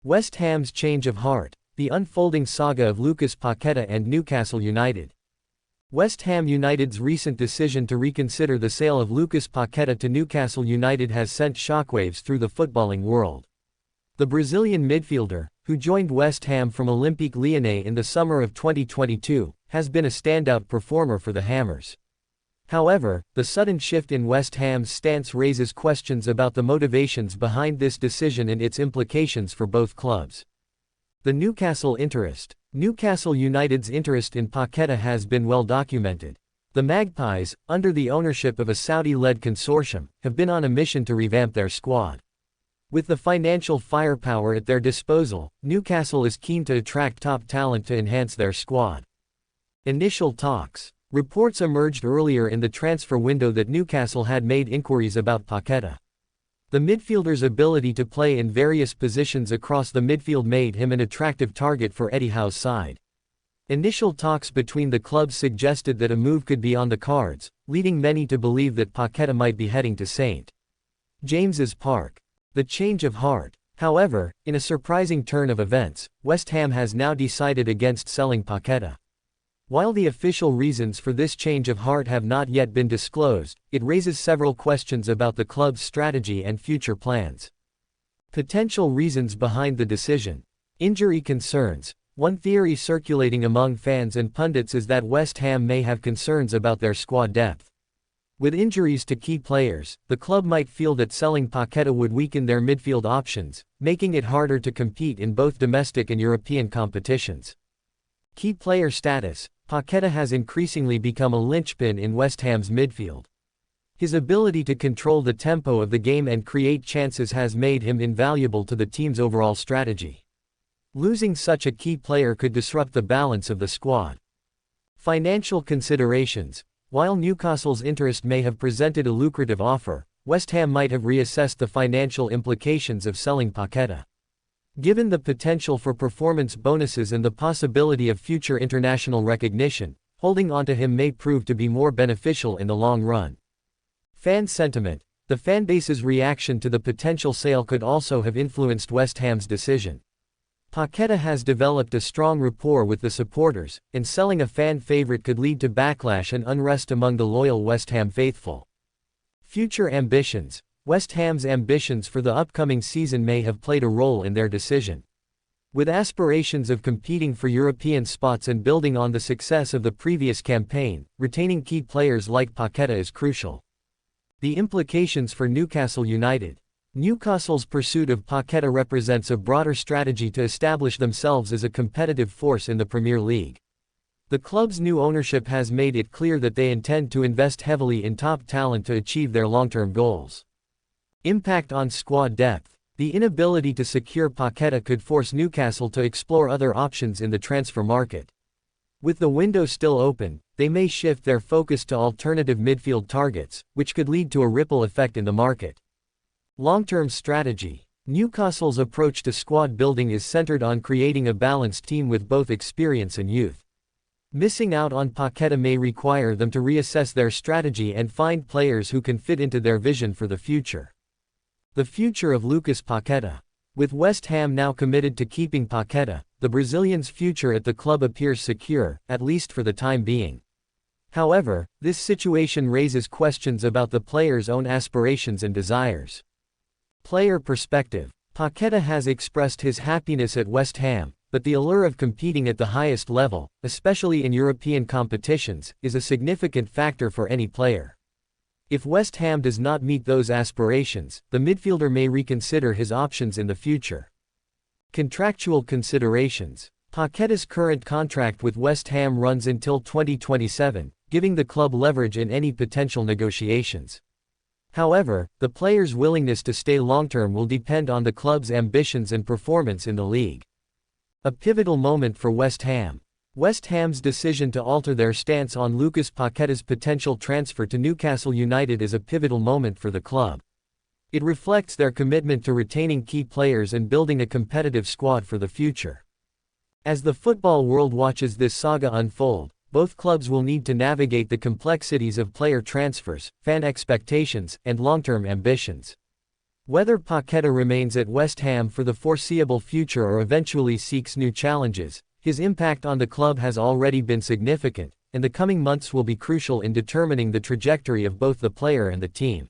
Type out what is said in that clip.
West Ham's change of heart, the unfolding saga of Lucas Paquetá and Newcastle United. West Ham United's recent decision to reconsider the sale of Lucas Paquetá to Newcastle United has sent shockwaves through the footballing world. The Brazilian midfielder, who joined West Ham from Olympique Lyonnais in the summer of 2022, has been a standout performer for the Hammers. However, the sudden shift in West Ham's stance raises questions about the motivations behind this decision and its implications for both clubs. The Newcastle interest. Newcastle United's interest in Paquetá has been well documented. The Magpies, under the ownership of a Saudi-led consortium, have been on a mission to revamp their squad. With the financial firepower at their disposal, Newcastle is keen to attract top talent to enhance their squad. Initial talks. Reports emerged earlier in the transfer window that Newcastle had made inquiries about Paquetá. The midfielder's ability to play in various positions across the midfield made him an attractive target for Eddie Howe's side. Initial talks between the clubs suggested that a move could be on the cards, leading many to believe that Paquetá might be heading to St. James's Park. The change of heart. However, in a surprising turn of events, West Ham has now decided against selling Paquetá. While the official reasons for this change of heart have not yet been disclosed, it raises several questions about the club's strategy and future plans. Potential reasons behind the decision. Injury concerns. One theory circulating among fans and pundits is that West Ham may have concerns about their squad depth. With injuries to key players, the club might feel that selling Paquetá would weaken their midfield options, making it harder to compete in both domestic and European competitions. Key player status. Paquetá has increasingly become a linchpin in West Ham's midfield. His ability to control the tempo of the game and create chances has made him invaluable to the team's overall strategy. Losing such a key player could disrupt the balance of the squad. Financial considerations. While Newcastle's interest may have presented a lucrative offer, West Ham might have reassessed the financial implications of selling Paquetá. Given the potential for performance bonuses and the possibility of future international recognition, holding onto him may prove to be more beneficial in the long run. Fan sentiment. The fanbase's reaction to the potential sale could also have influenced West Ham's decision. Paquetá has developed a strong rapport with the supporters, and selling a fan favorite could lead to backlash and unrest among the loyal West Ham faithful. Future ambitions. West Ham's ambitions for the upcoming season may have played a role in their decision. With aspirations of competing for European spots and building on the success of the previous campaign, retaining key players like Paquetá is crucial. The implications for Newcastle United. Newcastle's pursuit of Paquetá represents a broader strategy to establish themselves as a competitive force in the Premier League. The club's new ownership has made it clear that they intend to invest heavily in top talent to achieve their long-term goals. Impact on squad depth. The inability to secure Paquetá could force Newcastle to explore other options in the transfer market. With the window still open, they may shift their focus to alternative midfield targets, which could lead to a ripple effect in the market. Long-term strategy. Newcastle's approach to squad building is centered on creating a balanced team with both experience and youth. Missing out on Paquetá may require them to reassess their strategy and find players who can fit into their vision for the future. The future of Lucas Paquetá. With West Ham now committed to keeping Paquetá, the Brazilian's future at the club appears secure, at least for the time being. However, this situation raises questions about the player's own aspirations and desires. Player perspective. Paquetá has expressed his happiness at West Ham, but the allure of competing at the highest level, especially in European competitions, is a significant factor for any player. If West Ham does not meet those aspirations, the midfielder may reconsider his options in the future. Contractual considerations. Paquetá's current contract with West Ham runs until 2027, giving the club leverage in any potential negotiations. However, the player's willingness to stay long-term will depend on the club's ambitions and performance in the league. A pivotal moment for West Ham. West Ham's decision to alter their stance on Lucas Paquetá's potential transfer to Newcastle United is a pivotal moment for the club. It reflects their commitment to retaining key players and building a competitive squad for the future. As the football world watches this saga unfold, both clubs will need to navigate the complexities of player transfers, fan expectations, and long-term ambitions. Whether Paquetá remains at West Ham for the foreseeable future or eventually seeks new challenges, his impact on the club has already been significant, and the coming months will be crucial in determining the trajectory of both the player and the team.